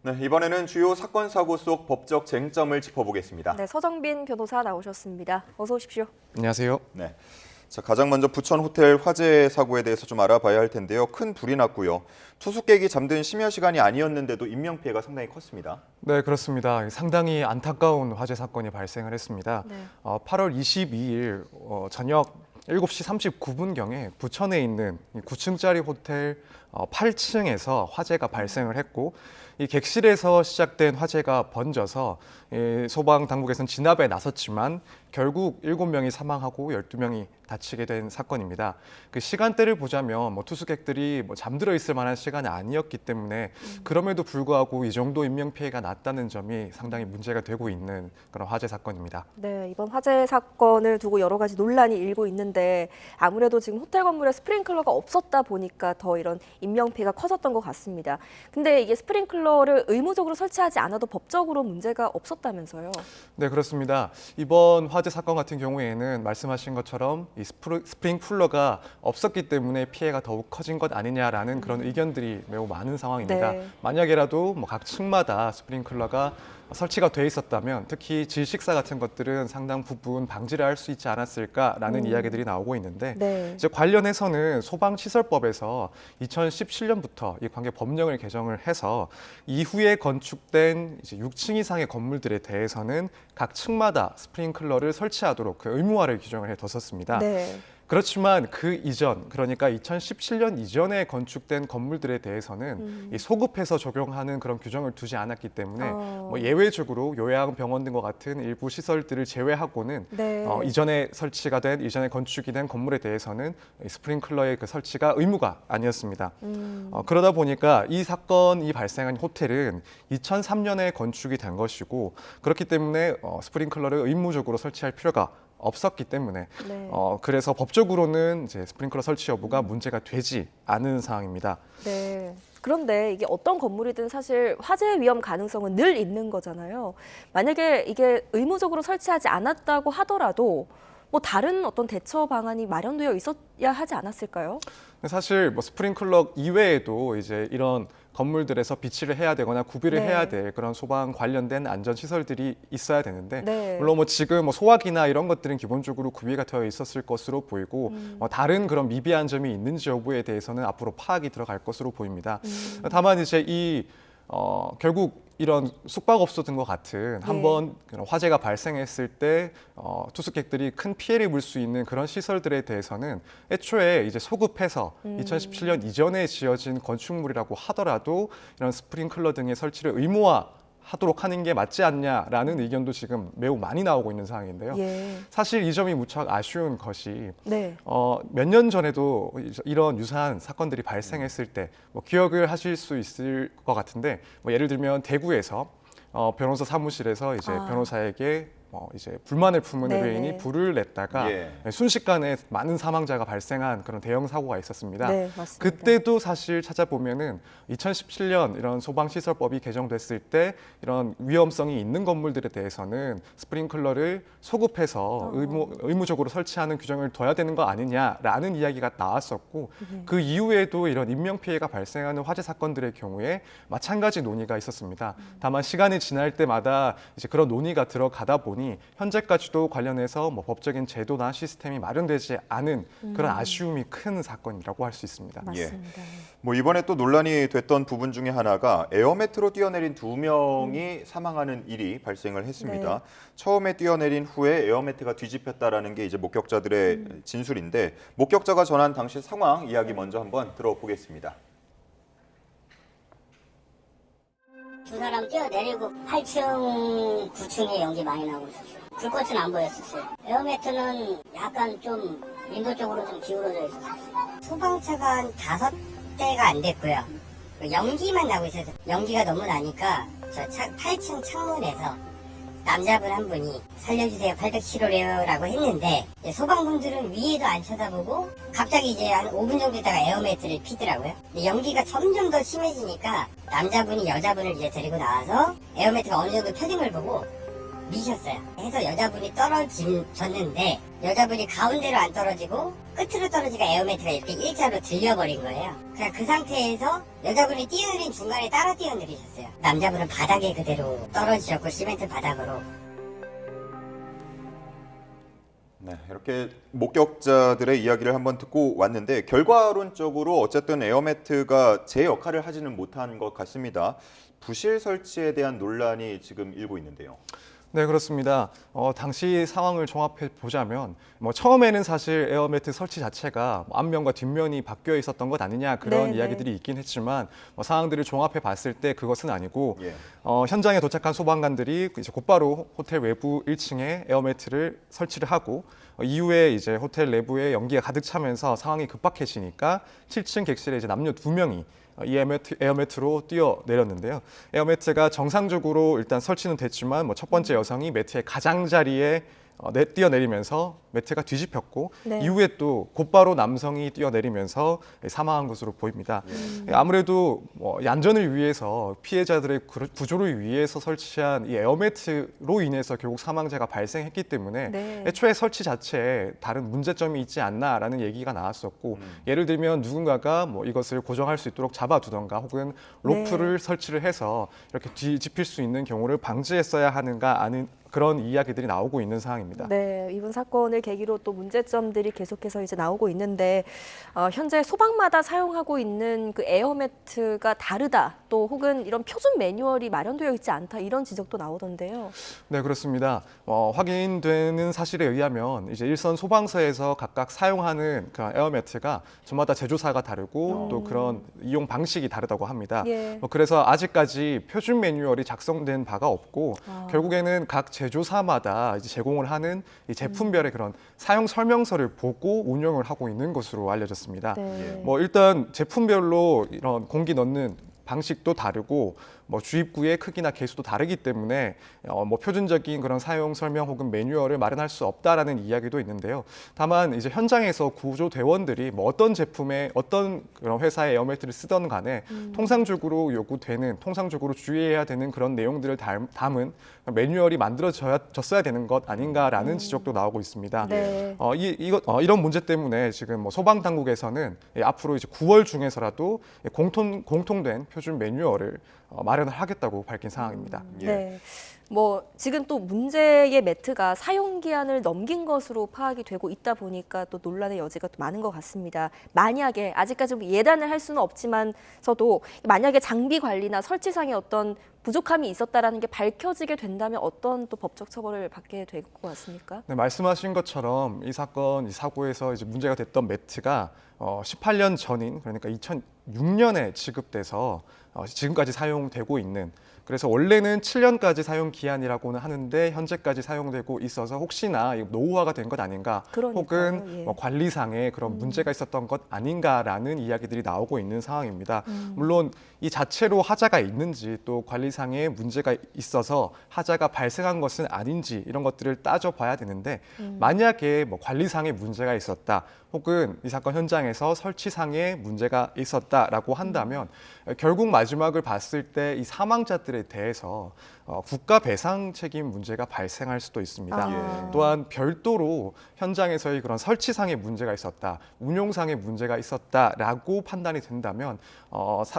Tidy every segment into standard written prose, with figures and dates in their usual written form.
네, 이번에는 주요 사건 사고 속 법적 쟁점을 짚어보겠습니다. 네, 서정빈 변호사 나오셨습니다. 어서 오십시오. 안녕하세요. 네. 자, 가장 먼저 부천 호텔 화재 사고에 대해서 좀 알아봐야 할 텐데요. 큰 불이 났고요. 투숙객이 잠든 심야 시간이 아니었는데도 인명피해가 상당히 컸습니다. 네, 그렇습니다. 상당히 안타까운 화재 사건이 발생을 했습니다. 네. 8월 22일 저녁 7시 39분경에 부천에 있는 9층짜리 호텔 8층에서 화재가 발생을 했고, 이 객실에서 시작된 화재가 번져서 소방 당국에서는 진압에 나섰지만 결국 7명이 사망하고 12명이 다치게 된 사건입니다. 그 시간대를 보자면 투숙객들이 잠들어 있을 만한 시간이 아니었기 때문에 그럼에도 불구하고 이 정도 인명 피해가 났다는 점이 상당히 문제가 되고 있는 그런 화재 사건입니다. 네, 이번 화재 사건을 두고 여러 가지 논란이 일고 있는데 아무래도 지금 호텔 건물에 스프링클러가 없었다 보니까 더 이런 인명 피해가 커졌던 것 같습니다. 근데 이게 스프링클러를 의무적으로 설치하지 않아도 법적으로 문제가 없었다면서요? 네, 그렇습니다. 이번 화재 사건 같은 경우에는 말씀하신 것처럼 이 스프링쿨러가 없었기 때문에 피해가 더욱 커진 것 아니냐라는 그런 의견들이 매우 많은 상황입니다. 네. 만약에라도 각 층마다 스프링클러가 설치가 돼 있었다면 특히 질식사 같은 것들은 상당 부분 방지를 할 수 있지 않았을까라는 이야기들이 나오고 있는데 네. 이제 관련해서는 소방시설법에서 2017년부터 이 관계 법령을 개정을 해서 이후에 건축된 이제 6층 이상의 건물들에 대해서는 각 층마다 스프링클러를 설치하도록 그 의무화를 규정을 해뒀었습니다. 네. 그렇지만 그 이전, 그러니까 2017년 이전에 건축된 건물들에 대해서는 이 소급해서 적용하는 그런 규정을 두지 않았기 때문에 예외적으로 요양병원 등과 같은 일부 시설들을 제외하고는 네. 이전에 설치가 된, 이전에 건축이 된 건물에 대해서는 이 스프링클러의 그 설치가 의무가 아니었습니다. 그러다 보니까 이 사건이 발생한 호텔은 2003년에 건축이 된 것이고 그렇기 때문에 스프링클러를 의무적으로 설치할 필요가 없었기 때문에 네. 그래서 법적으로는 이제 스프링클러 설치 여부가 문제가 되지 않은 상황입니다. 네. 그런데 이게 어떤 건물이든 사실 화재 위험 가능성은 늘 있는 거잖아요. 만약에 이게 의무적으로 설치하지 않았다고 하더라도 뭐 다른 어떤 대처 방안이 마련되어 있어야 하지 않았을까요? 사실 스프링클러 이외에도 이제 이런 건물들에서 비치를 해야 되거나 구비를 네. 해야 될 그런 소방 관련된 안전 시설들이 있어야 되는데 네. 물론 지금 소화기나 이런 것들은 기본적으로 구비가 되어 있었을 것으로 보이고 다른 그런 미비한 점이 있는지 여부에 대해서는 앞으로 파악이 들어갈 것으로 보입니다. 다만 이제 결국 이런 숙박업소 등과 같은 한번 화재가 발생했을 때 투숙객들이 큰 피해를 볼 수 있는 그런 시설들에 대해서는 애초에 이제 소급해서 2017년 이전에 지어진 건축물이라고 하더라도 이런 스프링클러 등의 설치를 의무화하도록 하는 게 맞지 않냐라는 의견도 지금 매우 많이 나오고 있는 상황인데요. 예. 사실 이 점이 무척 아쉬운 것이 네. 몇 년 전에도 이런 유사한 사건들이 발생했을 때 기억을 하실 수 있을 것 같은데 예를 들면 대구에서 변호사 사무실에서 이제 변호사에게 이제 불만을 품은 네네. 의뢰인이 불을 냈다가 순식간에 많은 사망자가 발생한 그런 대형 사고가 있었습니다. 네, 맞습니다. 그때도 사실 찾아보면은 2017년 이런 소방시설법이 개정됐을 때 이런 위험성이 있는 건물들에 대해서는 스프링클러를 소급해서 의무적으로 설치하는 규정을 둬야 되는 거 아니냐라는 이야기가 나왔었고 그 이후에도 이런 인명 피해가 발생하는 화재 사건들의 경우에 마찬가지 논의가 있었습니다. 다만 시간이 지날 때마다 이제 그런 논의가 들어가다 보니 현재까지도 관련해서 법적인 제도나 시스템이 마련되지 않은 그런 아쉬움이 큰 사건이라고 할 수 있습니다. 맞습니다. 이번에 또 논란이 됐던 부분 중에 하나가 에어매트로 뛰어내린 2명이 사망하는 일이 발생을 했습니다. 네. 처음에 뛰어내린 후에 에어매트가 뒤집혔다라는 게 이제 목격자들의 진술인데 목격자가 전한 당시 상황 이야기 먼저 한번 들어보겠습니다. 두 사람 뛰어내리고 8층, 9층에 연기 많이 나고 있었어요. 불꽃은 안 보였었어요. 에어매트는 약간 좀 인도 쪽으로 좀 기울어져 있었어요. 소방차가 한 5대가 안 됐고요. 연기만 나고 있어서 연기가 너무 나니까 저 8층 창문에서 남자분 한 분이 살려주세요 807호래요 라고 했는데 소방분들은 위에도 안 쳐다보고 갑자기 이제 한 5분 정도 있다가 에어매트를 피더라고요. 근데 연기가 점점 더 심해지니까 남자분이 여자분을 이제 데리고 나와서 에어매트가 어느 정도 펴진 걸 보고 미셨어요. 해서 여자분이 떨어졌는데 여자분이 가운데로 안 떨어지고 끝으로 떨어지니까 에어매트가 이렇게 일자로 들려버린 거예요. 그냥 그 상태에서 여자분이 뛰어내린 중간에 따라 뛰어내리셨어요. 남자분은 바닥에 그대로 떨어지셨고 시멘트 바닥으로. 네, 이렇게 목격자들의 이야기를 한번 듣고 왔는데 결과론적으로 어쨌든 에어매트가 제 역할을 하지는 못한 것 같습니다. 부실 설치에 대한 논란이 지금 일고 있는데요. 네, 그렇습니다. 당시 상황을 종합해 보자면 처음에는 사실 에어매트 설치 자체가 앞면과 뒷면이 바뀌어 있었던 것 아니냐 그런 네네. 이야기들이 있긴 했지만 상황들을 종합해 봤을 때 그것은 아니고 예. 현장에 도착한 소방관들이 이제 곧바로 호텔 외부 1층에 에어매트를 설치를 하고 이후에 이제 호텔 내부에 연기가 가득 차면서 상황이 급박해지니까 7층 객실에 이제 남녀 2명이 이 에어매트로 뛰어내렸는데요. 에어매트가 정상적으로 일단 설치는 됐지만 첫 번째 여성이 매트의 가장자리에 뛰어내리면서 매트가 뒤집혔고 네. 이후에 또 곧바로 남성이 뛰어내리면서 사망한 것으로 보입니다. 아무래도 안전을 위해서 피해자들의 구조를 위해서 설치한 이 에어매트로 인해서 결국 사망자가 발생했기 때문에 네. 애초에 설치 자체에 다른 문제점이 있지 않나라는 얘기가 나왔었고 예를 들면 누군가가 이것을 고정할 수 있도록 잡아두던가 혹은 로프를 설치를 해서 이렇게 뒤집힐 수 있는 경우를 방지했어야 하는가 아닌 그런 이야기들이 나오고 있는 상황입니다. 네, 이번 사건을 계기로 또 문제점들이 계속해서 이제 나오고 있는데 현재 소방마다 사용하고 있는 그 에어매트가 다르다, 또 혹은 이런 표준 매뉴얼이 마련되어 있지 않다 이런 지적도 나오던데요. 네, 그렇습니다. 확인되는 사실에 의하면 이제 일선 소방서에서 각각 사용하는 그 에어매트가 저마다 제조사가 다르고 또 그런 이용 방식이 다르다고 합니다. 예. 그래서 아직까지 표준 매뉴얼이 작성된 바가 없고 결국에는 각 제조사마다 이제 제공을 하는 이 제품별의 그런 사용 설명서를 보고 운영을 하고 있는 것으로 알려졌습니다. 네. 일단 제품별로 이런 공기 넣는 방식도 다르고 주입구의 크기나 개수도 다르기 때문에 표준적인 그런 사용 설명 혹은 매뉴얼을 마련할 수 없다라는 이야기도 있는데요. 다만 이제 현장에서 구조대원들이 어떤 제품에 어떤 그런 회사의 에어매트를 쓰던 간에 통상적으로 요구되는, 통상적으로 주의해야 되는 그런 내용들을 담은 매뉴얼이 만들어졌어야 되는 것 아닌가라는 지적도 나오고 있습니다. 네. 이런 문제 때문에 지금 소방 당국에서는 앞으로 이제 9월 중에서라도 공통된 표준 매뉴얼을 마련을 하겠다고 밝힌 상황입니다. 예. 네. 지금 또 문제의 매트가 사용 기한을 넘긴 것으로 파악이 되고 있다 보니까 또 논란의 여지가 또 많은 것 같습니다. 만약에 아직까지 예단을 할 수는 없지만서도 만약에 장비 관리나 설치상의 어떤 부족함이 있었다라는 게 밝혀지게 된다면 어떤 또 법적 처벌을 받게 될 것 같습니까? 네, 말씀하신 것처럼 이 사건, 이 사고에서 이제 문제가 됐던 매트가 18년 전인 그러니까 2006년에 지급돼서 지금까지 사용되고 있는, 그래서 원래는 7년까지 사용 기한이라고는 하는데 현재까지 사용되고 있어서 혹시나 노후화가 된 것 아닌가, 그러니까요, 혹은 예. 관리상에 그런 문제가 있었던 것 아닌가라는 이야기들이 나오고 있는 상황입니다. 물론 이 자체로 하자가 있는지 또 관리상에 문제가 있어서 하자가 발생한 것은 아닌지 이런 것들을 따져봐야 되는데 만약에 관리상에 문제가 있었다 혹은 이 사건 현장에서 설치상에 문제가 있었다라고 한다면 결국 마지막을 봤을 때 이 사망자들에 대해서 국가 배상 책임 문제가 발생할 수도 있습니다. 예. 또한 별도로 현장에서의 그런 설치상의 문제가 있었다, 운용상의 문제가 있었다라고 판단이 된다면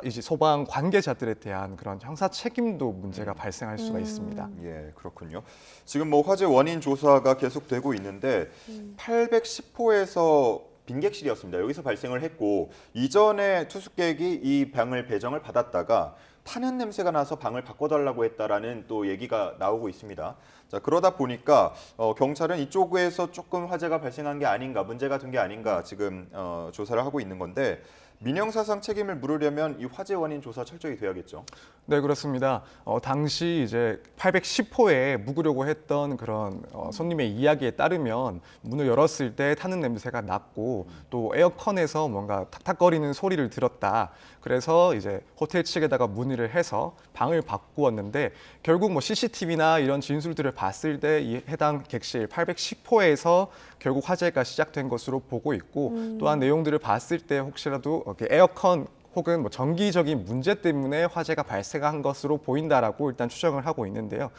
이제 소방 관계자들에 대한 그런 형사 책임도 문제가 발생할 수가 있습니다. 예, 그렇군요. 지금 화재 원인 조사가 계속되고 있는데 810호에서 빈객실이었습니다. 여기서 발생을 했고 이전에 투숙객이 이 방을 배정을 받았다가 타는 냄새가 나서 방을 바꿔달라고 했다라는 또 얘기가 나오고 있습니다. 자, 그러다 보니까 경찰은 이쪽에서 조금 화재가 발생한 게 아닌가, 문제가 된 게 아닌가 지금 조사를 하고 있는 건데 민형사상 책임을 물으려면 이 화재 원인 조사 철저히 돼야겠죠. 네, 그렇습니다. 당시 이제 810호에 묵으려고 했던 그런 손님의 이야기에 따르면 문을 열었을 때 타는 냄새가 났고 또 에어컨에서 뭔가 탁탁거리는 소리를 들었다. 그래서 이제 호텔 측에다가 문의를 해서 방을 바꾸었는데 결국 CCTV나 이런 진술들을 봤을 때 이 해당 객실 810호에서 결국 화재가 시작된 것으로 보고 있고 또한 내용들을 봤을 때 혹시라도 에어컨 혹은 정기적인 문제 때문에 화재가 발생한 것으로 보인다라고 일단 추정을 하고 있는데요.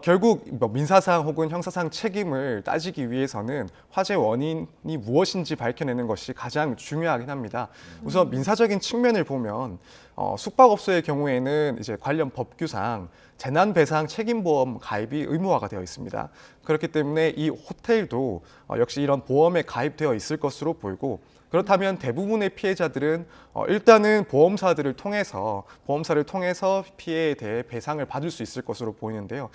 결국 뭐 민사상 혹은 형사상 책임을 따지기 위해서는 화재 원인이 무엇인지 밝혀내는 것이 가장 중요하긴 합니다. 우선 민사적인 측면을 보면 숙박업소의 경우에는 이제 관련 법규상 재난배상 책임보험 가입이 의무화가 되어 있습니다. 그렇기 때문에 이 호텔도 역시 이런 보험에 가입되어 있을 것으로 보이고, 그렇다면 대부분의 피해자들은 일단은 보험사를 통해서 피해에 대해 배상을 받을 수 있을 것으로 보이는데요.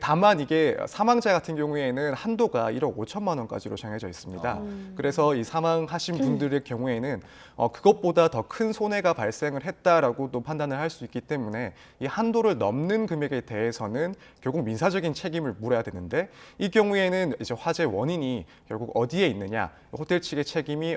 다만 이게 사망자 같은 경우에는 한도가 1억 5천만 원까지로 정해져 있습니다. 그래서 이 사망하신 분들의 경우에는 그것보다 더 큰 손해가 발생을 했다라고 또 판단을 할 수 있기 때문에 이 한도를 넘는 금액에 대해서는 결국 민사적인 책임을 물어야 되는데, 이 경우에는 이제 화재 원인이 결국 어디에 있느냐, 호텔 측의 책임이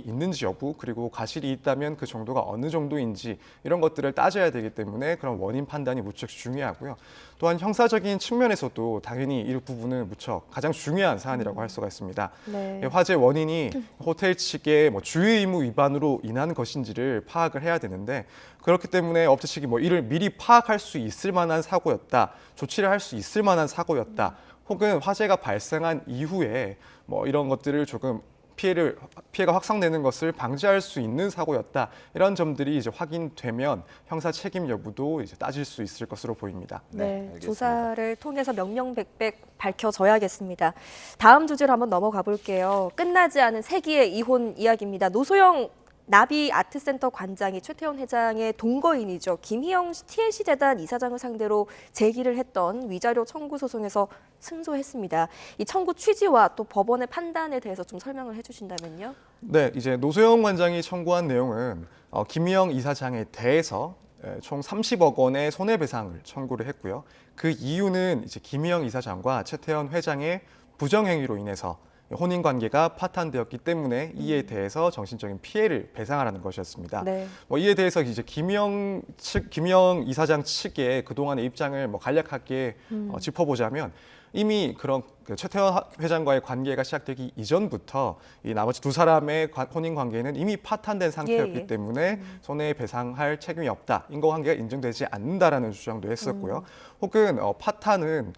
있는지 여부, 그리고 과실이 있다면 그 정도가 어느 정도인지 이런 것들을 따져야 되기 때문에 그런 원인 판단이 무척 중요하고요. 또한 형사적인 측면에서도 당연히 이 부분은 무척 가장 중요한 사안이라고 할 수가 있습니다. 네. 화재 원인이 호텔 측의 주의 의무 위반으로 인한 것인지를 파악을 해야 되는데, 그렇기 때문에 업체 측이 이를 미리 파악할 수 있을 만한 사고였다, 조치를 할 수 있을 만한 사고였다, 혹은 화재가 발생한 이후에 이런 것들을 조금 피해가 확산되는 것을 방지할 수 있는 사고였다, 이런 점들이 이제 확인되면 형사 책임 여부도 이제 따질 수 있을 것으로 보입니다. 네, 알겠습니다. 조사를 통해서 명명백백 밝혀져야겠습니다. 다음 주제로 한번 넘어가 볼게요. 끝나지 않은 세기의 이혼 이야기입니다. 노소영 나비 아트센터 관장이 최태원 회장의 동거인이죠. 김희영 TLC 재단 이사장을 상대로 제기를 했던 위자료 청구 소송에서 승소했습니다. 이 청구 취지와 또 법원의 판단에 대해서 좀 설명을 해주신다면요. 네, 이제 노소영 관장이 청구한 내용은 김희영 이사장에 대해서 총 30억 원의 손해배상을 청구를 했고요. 그 이유는 이제 김희영 이사장과 최태원 회장의 부정행위로 인해서 혼인관계가 파탄되었기 때문에 이에 대해서 정신적인 피해를 배상하라는 것이었습니다. 네. 이에 대해서 이제 김희영 이사장 측의 그동안의 입장을 간략하게 짚어보자면, 이미 그런 최태원 회장과의 관계가 시작되기 이전부터 이 나머지 두 사람의 혼인 관계는 이미 파탄된 상태였기 예. 때문에 손해배상할 책임이 없다, 인과관계가 인정되지 않는다라는 주장도 했었고요. 혹은 파탄은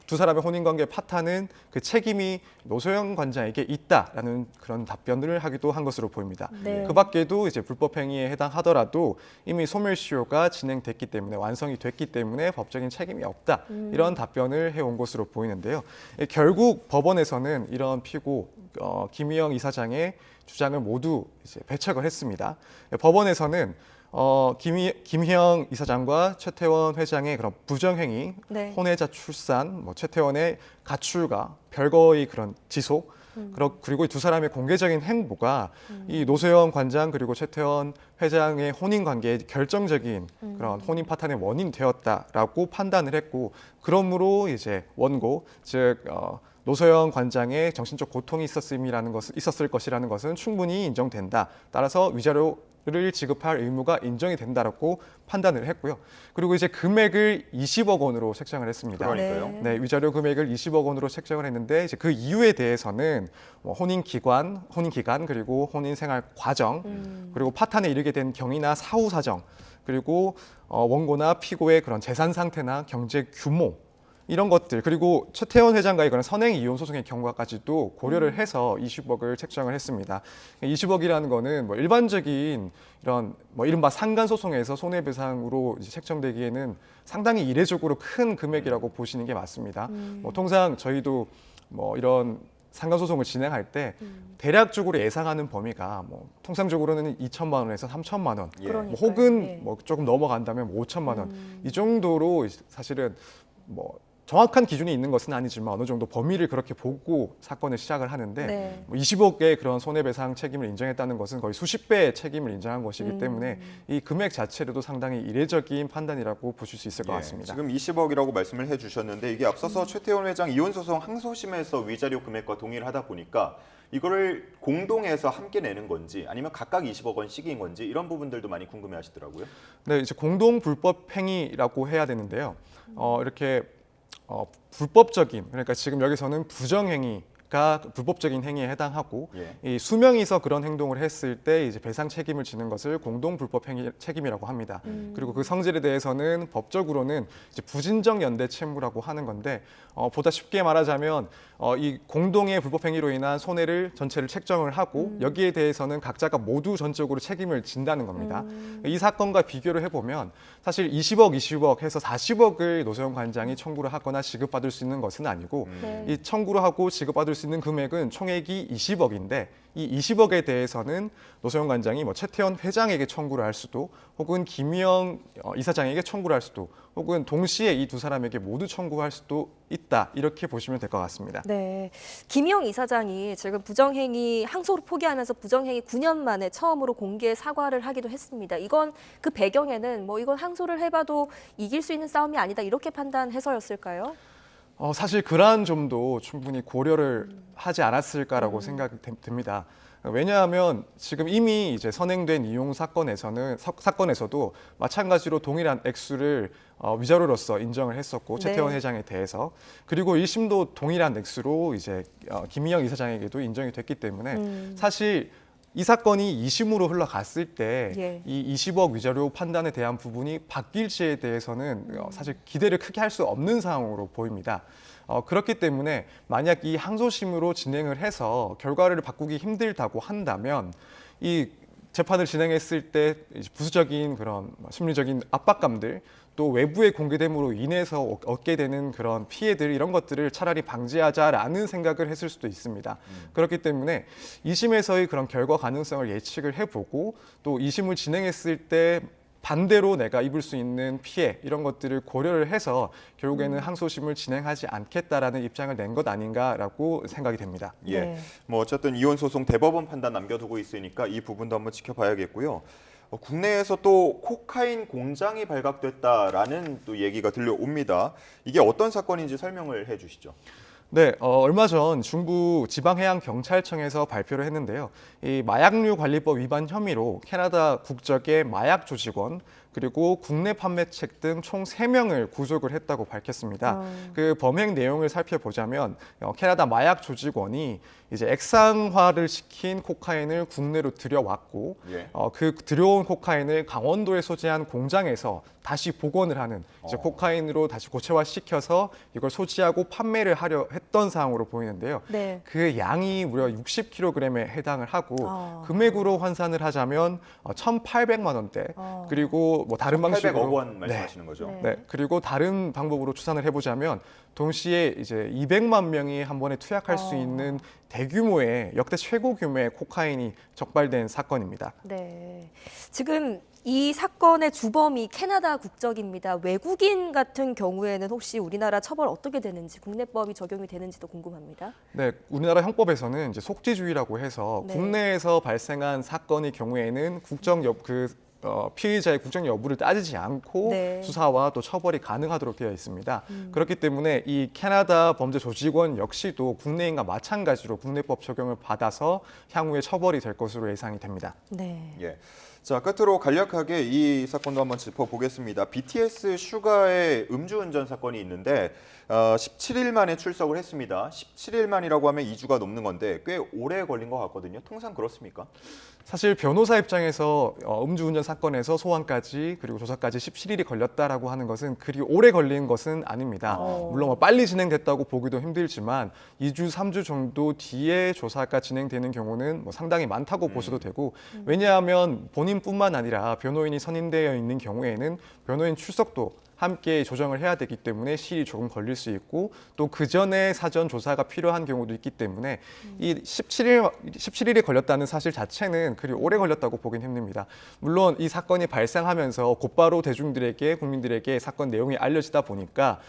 두 사람의 혼인관계 파탄은 그 책임이 노소영 관장에게 있다라는 그런 답변을 하기도 한 것으로 보입니다. 네. 그 밖에도 이제 불법행위에 해당하더라도 이미 소멸시효가 진행됐기 때문에, 완성이 됐기 때문에 법적인 책임이 없다, 이런 답변을 해온 것으로 보이는데요. 결국 법원에서는 이런 피고 김희영 이사장의 주장을 모두 이제 배척을 했습니다. 법원에서는 김희영 이사장과 최태원 회장의 그런 부정행위, 네. 혼외자 출산, 최태원의 가출과 별거의 그런 지속, 그리고 이 두 사람의 공개적인 행보가 이 노소영 관장 그리고 최태원 회장의 혼인 관계에 결정적인 그런 혼인 파탄의 원인이 되었다라고 판단을 했고, 그러므로 이제 원고, 즉 노소영 관장의 정신적 고통이 있었을 것이라는 것은 충분히 인정된다. 따라서 위자료를 지급할 의무가 인정이 된다라고 판단을 했고요. 그리고 이제 금액을 20억 원으로 책정을 했습니다. 그러니까요. 네, 위자료 금액을 20억 원으로 책정을 했는데, 이제 그 이유에 대해서는 혼인 기간 그리고 혼인 생활 과정, 그리고 파탄에 이르게 된 경위나 사후 사정, 그리고 원고나 피고의 그런 재산 상태나 경제 규모, 이런 것들, 그리고 최태원 회장과의 그런 선행 이혼 소송의 경과까지도 고려를 해서 20억을 책정을 했습니다. 20억이라는 거는 일반적인 이런 이른바 상간 소송에서 손해배상으로 이제 책정되기에는 상당히 이례적으로 큰 금액이라고 보시는 게 맞습니다. 통상 저희도 이런 상간 소송을 진행할 때 대략적으로 예상하는 범위가 통상적으로는 2천만 원에서 3천만 원, 예. 그러니까요. 혹은 예. 조금 넘어간다면 5천만 원, 이 정도로 사실은 정확한 기준이 있는 것은 아니지만 어느 정도 범위를 그렇게 보고 사건을 시작을 하는데, 네. 20억의 그런 손해배상 책임을 인정했다는 것은 거의 수십 배의 책임을 인정한 것이기 때문에 이 금액 자체로도 상당히 이례적인 판단이라고 보실 수 있을 것 예, 같습니다. 지금 20억이라고 말씀을 해주셨는데, 이게 앞서서 최태원 회장 이혼소송 항소심에서 위자료 금액과 동의를 하다 보니까 이거를 공동해서 함께 내는 건지 아니면 각각 20억 원씩인 건지 이런 부분들도 많이 궁금해하시더라고요. 네, 이제 공동 불법 행위라고 해야 되는데요. 이렇게 불법적인, 그러니까 지금 여기서는 부정행위 가 불법적인 행위에 해당하고 예. 이 수명이서 그런 행동을 했을 때 이제 배상 책임을 지는 것을 공동 불법 행위 책임이라고 합니다. 그리고 그 성질에 대해서는 법적으로는 이제 부진정 연대 채무라고 하는 건데 보다 쉽게 말하자면 이 공동의 불법 행위로 인한 손해를 전체를 책정을 하고 여기에 대해서는 각자가 모두 전적으로 책임을 진다는 겁니다. 이 사건과 비교를 해보면 사실 20억 해서 40억을 노소영 관장이 청구를 하거나 지급받을 수 있는 것은 아니고 네. 이 청구를 하고 지급받을 수 있는 금액은 총액이 20억인데 이 20억에 대해서는 노소영 관장이 뭐 최태원 회장에게 청구를 할 수도 혹은 김희영 이사장에게 청구를 할 수도 혹은 동시에 이 두 사람에게 모두 청구할 수도 있다 이렇게 보시면 될 것 같습니다. 네, 김희영 이사장이 지금 부정행위 항소를 포기하면서 부정행위 9년 만에 처음으로 공개 사과를 하기도 했습니다. 이건 그 배경에는 뭐 이건 항소를 해봐도 이길 수 있는 싸움이 아니다 이렇게 판단해서였을까요? 사실 그러한 점도 충분히 고려를 하지 않았을까라고 생각이 듭니다. 왜냐하면 지금 이미 이제 선행된 이용 사건에서도 마찬가지로 동일한 액수를 위자료로서 인정을 했었고 최태원 네. 회장에 대해서 그리고 1심도 동일한 액수로 이제 김희영 이사장에게도 인정이 됐기 때문에 사실 이 사건이 2심으로 흘러갔을 때 예. 이 20억 위자료 판단에 대한 부분이 바뀔지에 대해서는 사실 기대를 크게 할 수 없는 상황으로 보입니다. 그렇기 때문에 만약 이 항소심으로 진행을 해서 결과를 바꾸기 힘들다고 한다면 이 재판을 진행했을 때 부수적인 그런 심리적인 압박감들 또 외부에 공개됨으로 인해서 얻게 되는 그런 피해들 이런 것들을 차라리 방지하자라는 생각을 했을 수도 있습니다. 그렇기 때문에 2심에서의 그런 결과 가능성을 예측을 해보고 또 2심을 진행했을 때 반대로 내가 입을 수 있는 피해 이런 것들을 고려를 해서 결국에는 항소심을 진행하지 않겠다라는 입장을 낸 것 아닌가라고 생각이 됩니다. 예. 네. 뭐 어쨌든 이혼 소송 대법원 판단 남겨두고 있으니까 이 부분도 한번 지켜봐야겠고요. 국내에서 또 코카인 공장이 발각됐다라는 또 얘기가 들려옵니다. 이게 어떤 사건인지 설명을 해주시죠. 네, 얼마 전 중부 지방해양경찰청에서 발표를 했는데요. 이 마약류 관리법 위반 혐의로 캐나다 국적의 마약 조직원 그리고 국내 판매책 등 총 3명을 구속을 했다고 밝혔습니다. 그 범행 내용을 살펴보자면 캐나다 마약 조직원이 이제 액상화를 시킨 코카인을 국내로 들여왔고 예. 그 들여온 코카인을 강원도에 소재한 공장에서 다시 복원을 하는 이제 코카인으로 다시 고체화시켜서 이걸 소지하고 판매를 하려 했던 상황으로 보이는데요. 네. 그 양이 무려 60kg에 해당을 하고 아. 금액으로 환산을 하자면 1,800만 원대 그리고 뭐 다른 800억 방식으로 원 말씀하시는 거죠. 네. 네, 그리고 다른 방법으로 추산을 해보자면 동시에 이제 200만 명이 한 번에 투약할 수 있는 대규모의 역대 최고 규모의 코카인이 적발된 사건입니다. 네. 지금 이 사건의 주범이 캐나다 국적입니다. 외국인 같은 경우에는 혹시 우리나라 처벌 어떻게 되는지, 국내법이 적용이 되는지도 궁금합니다. 네, 우리나라 형법에서는 이제 속지주의라고 해서 네. 국내에서 발생한 사건의 경우에는 피의자의 국적 여부를 따지지 않고 네. 수사와 또 처벌이 가능하도록 되어 있습니다. 그렇기 때문에 이 캐나다 범죄 조직원 역시도 국내인과 마찬가지로 국내법 적용을 받아서 향후에 처벌이 될 것으로 예상이 됩니다. 네. 예. 자, 끝으로 간략하게 이 사건도 한번 짚어보겠습니다. BTS 슈가의 음주운전 사건이 있는데 17일 만에 출석을 했습니다. 17일 만이라고 하면 2주가 넘는 건데 꽤 오래 걸린 것 같거든요. 통상 그렇습니까? 사실 변호사 입장에서 음주운전 사건에서 소환까지 그리고 조사까지 17일이 걸렸다라고 하는 것은 그리 오래 걸린 것은 아닙니다. 물론 뭐 빨리 진행됐다고 보기도 힘들지만 2주, 3주 정도 뒤에 조사가 진행되는 경우는 뭐 상당히 많다고 보셔도 되고 왜냐하면 본인뿐만 아니라 변호인이 선임되어 있는 경우에는 변호인 출석도 함께 조정을 해야 되기 때문에 시일이 조금 걸릴 수 있고 또 그 전에 사전 조사가 필요한 경우도 있기 때문에 이 17일이 걸렸다는 사실 자체는 그리 오래 걸렸다고 보긴 힘듭니다. 물론 이 사건이 발생하면서 곧바로 대중들에게 국민들에게 사건 내용이 알려지다 보니까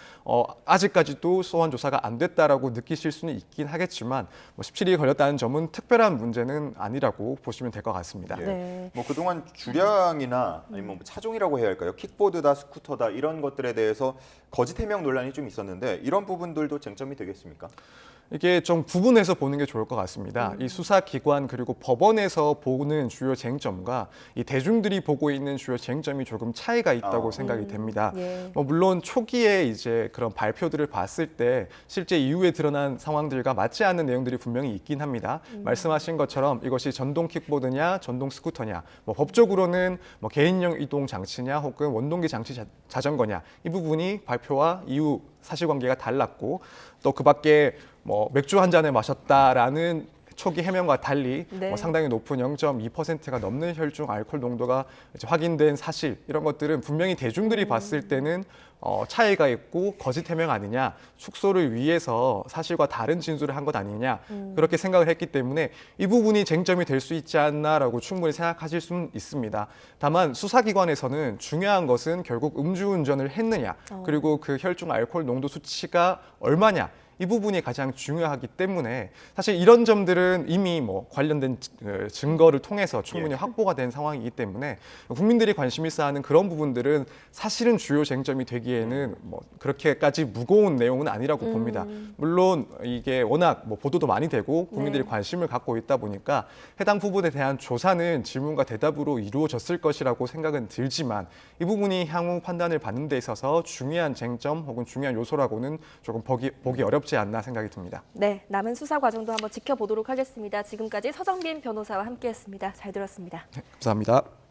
아직까지도 소환 조사가 안 됐다라고 느끼실 수는 있긴 하겠지만 뭐 17일이 걸렸다는 점은 특별한 문제는 아니라고 보시면 될 것 같습니다. 예. 네. 뭐 그동안 주량이나 아니면 뭐 차종이라고 해야 할까요? 킥보드다, 스쿠터다 이런 것들에 대해서 거짓 해명 논란이 좀 있었는데 이런 부분들도 쟁점이 되겠습니까? 이게 좀 구분해서 보는 게 좋을 것 같습니다. 이 수사기관 그리고 법원에서 보는 주요 쟁점과 이 대중들이 보고 있는 주요 쟁점이 조금 차이가 있다고 생각이 됩니다. 예. 물론 초기에 이제 그런 발표들을 봤을 때 실제 이후에 드러난 상황들과 맞지 않는 내용들이 분명히 있긴 합니다. 말씀하신 것처럼 이것이 전동 킥보드냐, 전동 스쿠터냐, 법적으로는 개인용 이동 장치냐, 혹은 원동기 장치 자전거냐 이 부분이 발표와 이후 사실관계가 달랐고 또 그밖에 맥주 한 잔을 마셨다라는 초기 해명과 달리 네. 상당히 높은 0.2%가 넘는 혈중 알코올 농도가 이제 확인된 사실 이런 것들은 분명히 대중들이 봤을 때는 차이가 있고 거짓 해명 아니냐, 축소를 위해서 사실과 다른 진술을 한 것 아니냐 그렇게 생각을 했기 때문에 이 부분이 쟁점이 될 수 있지 않나라고 충분히 생각하실 수는 있습니다. 다만 수사기관에서는 중요한 것은 결국 음주운전을 했느냐 그리고 그 혈중 알코올 농도 수치가 얼마냐 이 부분이 가장 중요하기 때문에 사실 이런 점들은 이미 관련된 증거를 통해서 충분히 확보가 된 상황이기 때문에 국민들이 관심 있어 하는 그런 부분들은 사실은 주요 쟁점이 되기에는 그렇게까지 무거운 내용은 아니라고 봅니다. 물론 이게 워낙 보도도 많이 되고 국민들이 네. 관심을 갖고 있다 보니까 해당 부분에 대한 조사는 질문과 대답으로 이루어졌을 것이라고 생각은 들지만 이 부분이 향후 판단을 받는 데 있어서 중요한 쟁점 혹은 중요한 요소라고는 조금 보기 어렵지 않나 생각이 듭니다. 네, 남은 수사 과정도 한번 지켜보도록 하겠습니다. 지금까지 서정빈 변호사와 함께했습니다. 잘 들었습니다. 감사합니다.